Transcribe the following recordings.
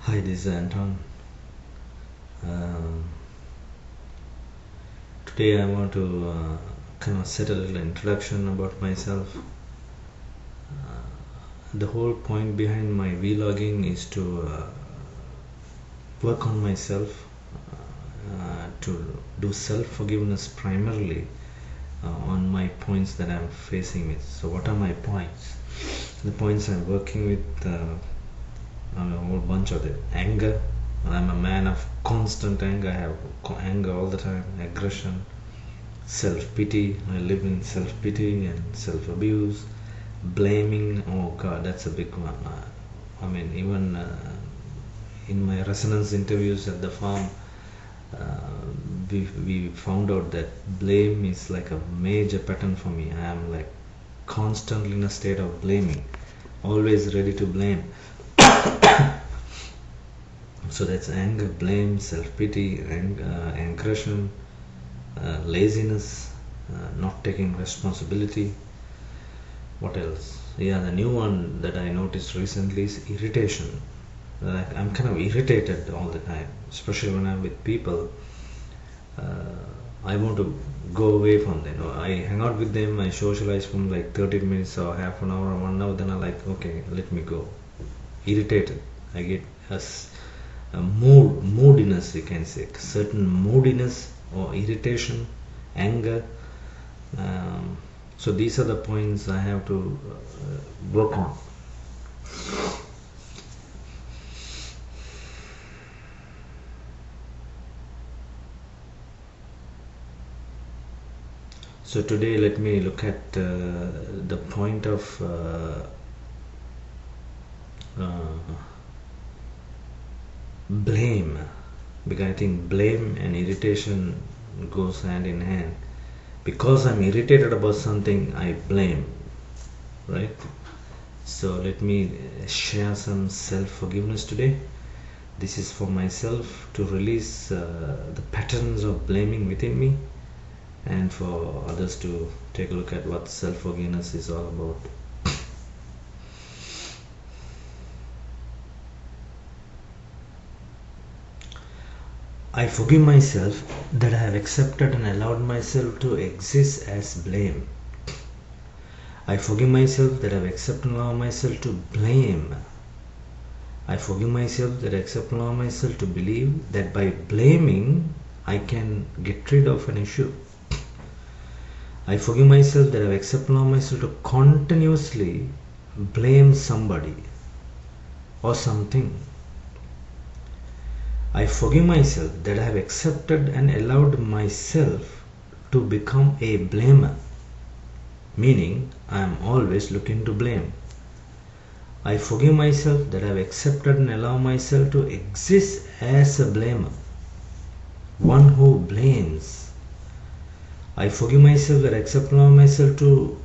Hi, this is Anton. Um, Today I want to kind of set a little introduction about myself. The whole point behind my vlogging is to work on myself, to do self-forgiveness primarily on my points that I'm facing with. So what are my points? The points I'm working with, a whole bunch of it. Anger. I'm a man of constant anger. I have anger all the time. Aggression. Self-pity. I live in self-pity and self-abuse. Blaming. Oh God, that's a big one. I mean, even in my resonance interviews at the farm, we found out that blame is like a major pattern for me. I am like constantly in a state of blaming, always ready to blame. So that's anger, blame, self-pity, aggression, laziness, not taking responsibility. What else? Yeah, the new one that I noticed recently is irritation. I'm kind of irritated all the time, especially when I'm with people. I want to go away from them. I hang out with them, I socialize from like 30 minutes or half an hour or 1 hour, then I like, okay, let me go. Irritated. I get a moodiness, you can say, certain moodiness or irritation, anger. So these are the points I have to work on. So today let me look at the point of blame, because I think blame and irritation goes hand in hand. Because I'm irritated about something, I blame, right? So let me share some self-forgiveness today. This is for myself to release the patterns of blaming within me, and for others to take a look at what self-forgiveness is all about. I forgive myself that I have accepted and allowed myself to exist as blame. I forgive myself that I have accepted and allowed myself to blame. I forgive myself that I accept and allow myself to believe that by blaming I can get rid of an issue. I forgive myself that I have accepted and allow myself to continuously blame somebody or something. I forgive myself that I have accepted and allowed myself to become a blamer, meaning I am always looking to blame. I forgive myself that I have accepted and allowed myself to exist as a blamer, one who blames. I forgive myself that I accept and allow myself to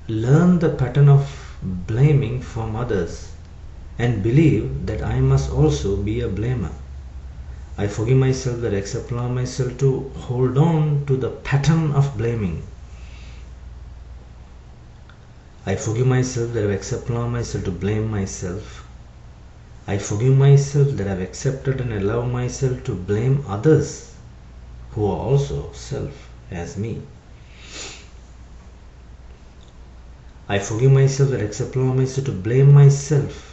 learn the pattern of blaming from others and believe that I must also be a blamer. I forgive myself that I accept and allow myself to hold on to the pattern of blaming. I forgive myself that I have accepted and allowed myself to blame myself. I forgive myself that I have accepted and allowed myself to blame others who are also self as me. I forgive myself that I accept and allow myself to blame myself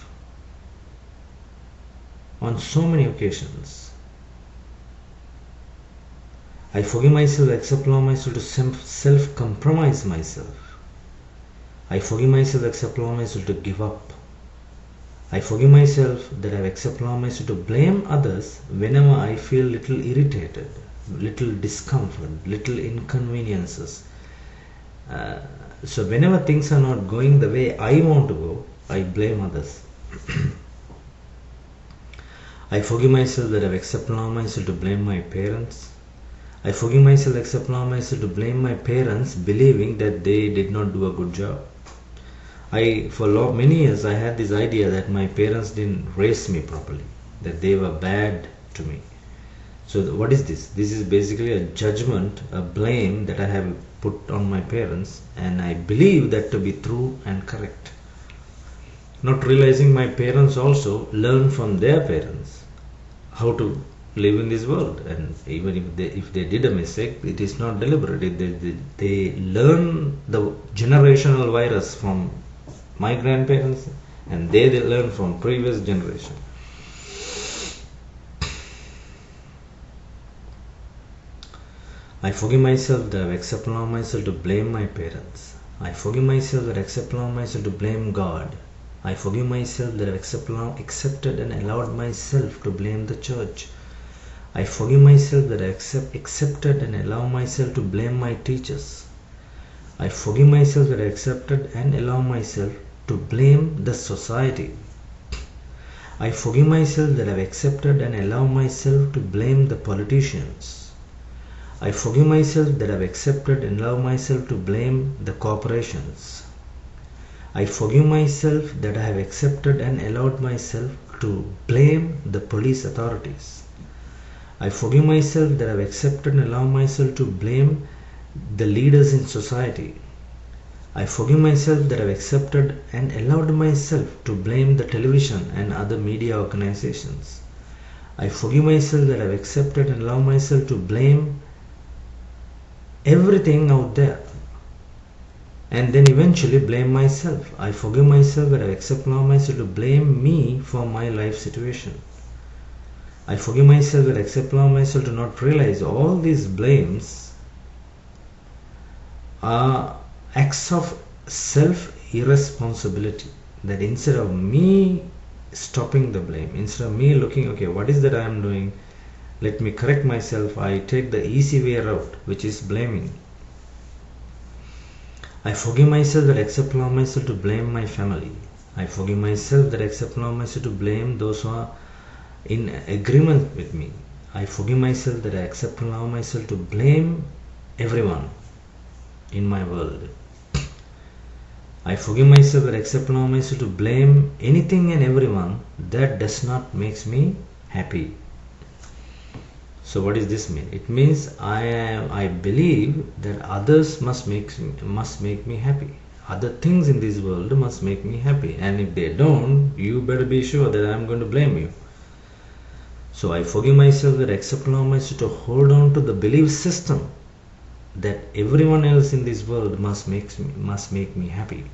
on so many occasions. I forgive myself, accept and allow myself to self-compromise myself. I forgive myself, accept and allow myself to give up. I forgive myself that I have accepted and allow myself to blame others whenever I feel little irritated, little discomfort, little inconveniences. So whenever things are not going the way I want to go, I blame others. I forgive myself that I have accepted and allowed myself to blame my parents. I forgive myself, accept and allow myself to blame my parents, believing that they did not do a good job. For many years I had this idea that my parents didn't raise me properly, that they were bad to me. So what is this? This is basically a judgment, a blame that I have put on my parents, and I believe that to be true and correct. Not realizing my parents also learn from their parents how to live in this world, and even if they did a mistake, it is not deliberate. They learn the generational virus from my grandparents, and they learn from previous generation. I forgive myself that I accept and allow myself to blame my parents. I forgive myself that I accept and allow myself to blame God. I forgive myself that I accepted and allowed myself to blame the church. I forgive myself that I accepted and allow myself to blame my teachers. I forgive myself that I accepted and allow myself to blame the society. I forgive myself that I have accepted and allow myself to blame the politicians. I forgive myself that I have accepted and allow myself to blame the corporations. I forgive myself that I have accepted and allowed myself to blame the police authorities. I forgive myself that I have accepted and allowed myself to blame the leaders in society. I forgive myself that I have accepted and allowed myself to blame the television and other media organizations. I forgive myself that I have accepted and allowed myself to blame everything out there, and then eventually blame myself. I forgive myself that I accept and allow myself to blame me for my life situation. I forgive myself that I accept and allow myself to not realize all these blames are acts of self-irresponsibility. That instead of me stopping the blame, instead of me looking, okay, what is that I am doing, let me correct myself, I take the easy way route, which is blaming. I forgive myself that I accept and allow myself to blame my family. I forgive myself that I accept and allow myself to blame those who are in agreement with me. I forgive myself that I accept and allow myself to blame everyone in my world. I forgive myself that I accept and allow myself to blame anything and everyone that does not make me happy. So what does this mean? It means I believe that others must make me happy. Other things in this world must make me happy, and if they don't, you better be sure that I am going to blame you. So I forgive myself that I accept and allow myself to hold on to the belief system that everyone else in this world must make me happy.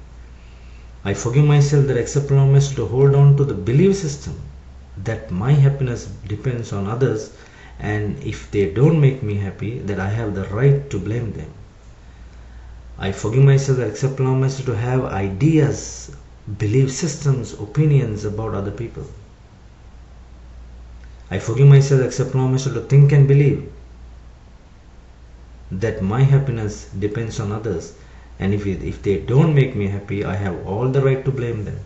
I forgive myself that I accept and allow myself to hold on to the belief system that my happiness depends on others, and if they don't make me happy, that I have the right to blame them. I forgive myself that I accept and allow myself to have ideas, belief systems, opinions about other people. I forgive myself that I accept and allow myself to think and believe that my happiness depends on others, and if they don't make me happy, I have all the right to blame them.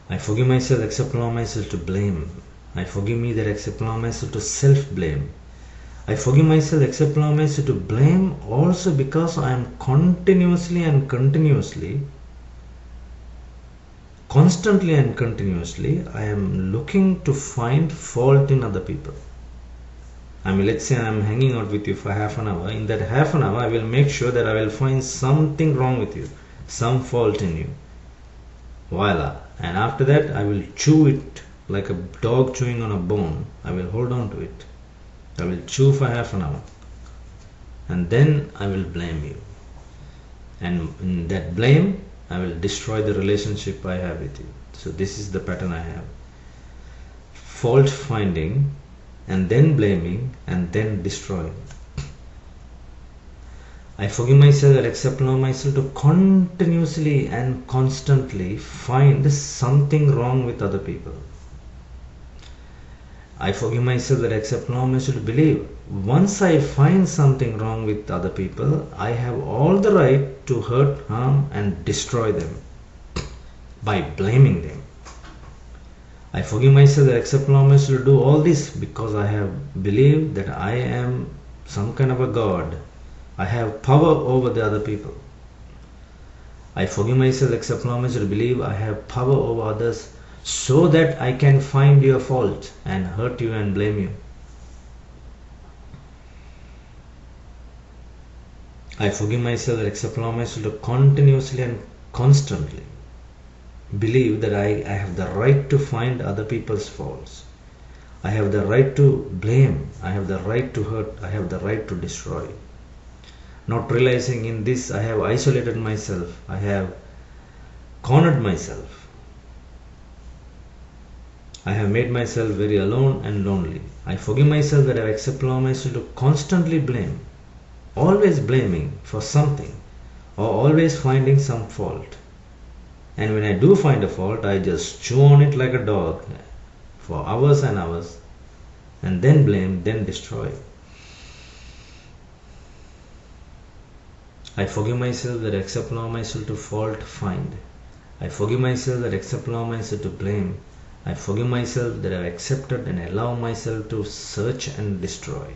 I forgive myself, accept and allow myself to blame. I forgive me that I accept and allow myself to self-blame. I forgive myself, accept and allow myself to blame also because I am constantly and continuously, I am looking to find fault in other people. I mean, let's say I am hanging out with you for half an hour. In that half an hour, I will make sure that I will find something wrong with you, some fault in you. Voila. And after that, I will chew it like a dog chewing on a bone. I will hold on to it. I will chew for half an hour. And then I will blame you. And in that blame, I will destroy the relationship I have with you. So this is the pattern I have. Fault finding, and then blaming, and then destroying. I forgive myself and accept and allow myself to continuously and constantly find something wrong with other people. I forgive myself that I accept and allow myself to believe once I find something wrong with other people, I have all the right to hurt, harm, and destroy them by blaming them. I forgive myself that I accept and allow myself to do all this because I have believed that I am some kind of a God. I have power over the other people. I forgive myself, accept and allow myself to believe I have power over others so that I can find your fault and hurt you and blame you. I forgive myself and accept allow myself to continuously and constantly believe that I have the right to find other people's faults. I have the right to blame. I have the right to hurt. I have the right to destroy. Not realizing in this, I have isolated myself. I have cornered myself. I have made myself very alone and lonely. I forgive myself that I accept allow myself to constantly blame. Always blaming for something or always finding some fault. And when I do find a fault, I just chew on it like a dog for hours and hours, and then blame, then destroy. I forgive myself that I accept allow myself to fault find. I forgive myself that I accept allow myself to blame. I forgive myself that I have accepted and allow myself to search and destroy.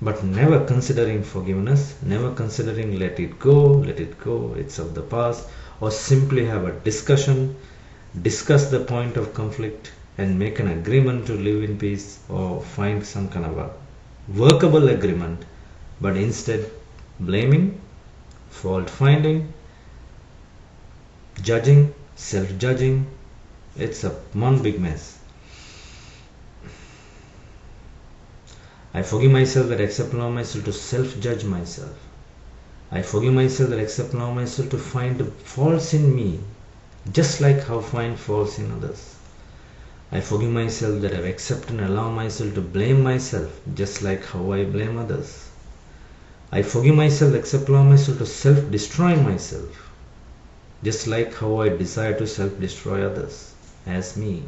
But never considering forgiveness, never considering let it go, it's of the past, or simply have a discussion, discuss the point of conflict and make an agreement to live in peace or find some kind of a workable agreement, but instead blaming, fault finding, judging, self-judging, it's a one big mess. I forgive myself that I accept and allow myself to self-judge myself. I forgive myself that I accept and allow myself to find faults in me, just like how I find faults in others. I forgive myself that I accept and allow myself to blame myself, just like how I blame others. I forgive myself, accept and allow myself to self-destroy myself, just like how I desire to self-destroy others as me.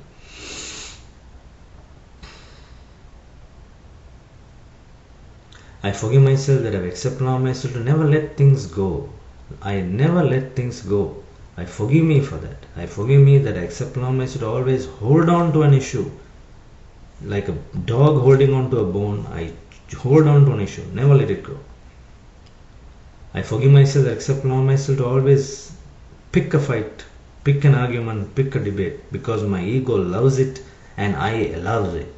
I forgive myself that I accept and allow myself to never let things go. I never let things go. I forgive me for that. I forgive me that I accept and allow myself to always hold on to an issue. Like a dog holding on to a bone, I hold on to an issue, never let it go. I forgive myself that I accept and allow myself to always pick a fight, pick an argument, pick a debate, because my ego loves it and I love it.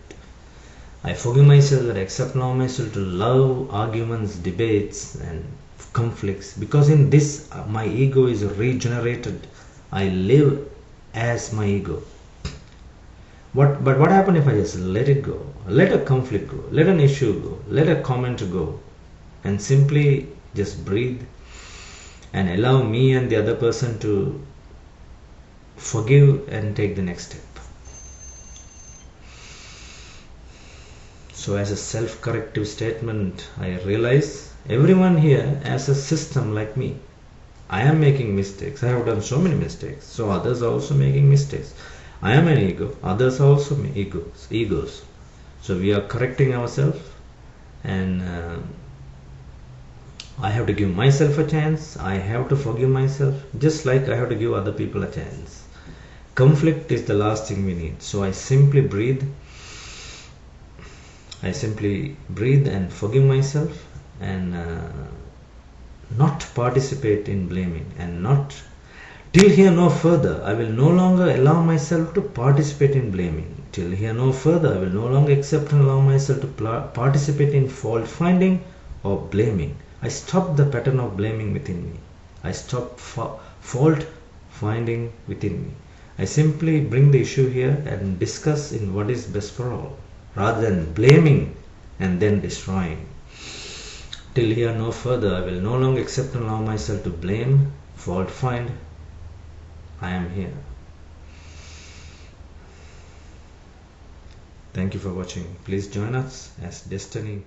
I forgive myself that I accept and allow myself to love arguments, debates and conflicts, because in this my ego is regenerated. I live as my ego. But what happens if I just let it go? Let a conflict go, let an issue go, let a comment go, and simply just breathe and allow me and the other person to forgive and take the next step. So as a self-corrective statement, I realize everyone here has a system like me. I am making mistakes. I have done so many mistakes. So others are also making mistakes. I am an ego. Others are also egos. So we are correcting ourselves, and I have to give myself a chance. I have to forgive myself, just like I have to give other people a chance. Conflict is the last thing we need. So I simply breathe. I simply breathe and forgive myself, and not participate in blaming, and not till here no further. I will no longer allow myself to participate in blaming. Till here no further. I will no longer accept and allow myself to participate in fault finding or blaming. I stop the pattern of blaming within me. I stop fault finding within me. I simply bring the issue here and discuss in what is best for all, rather than blaming and then destroying. Till here no further. I will no longer accept and allow myself to blame, fault find. I am here. Thank you for watching. Please join us as destiny.co.za.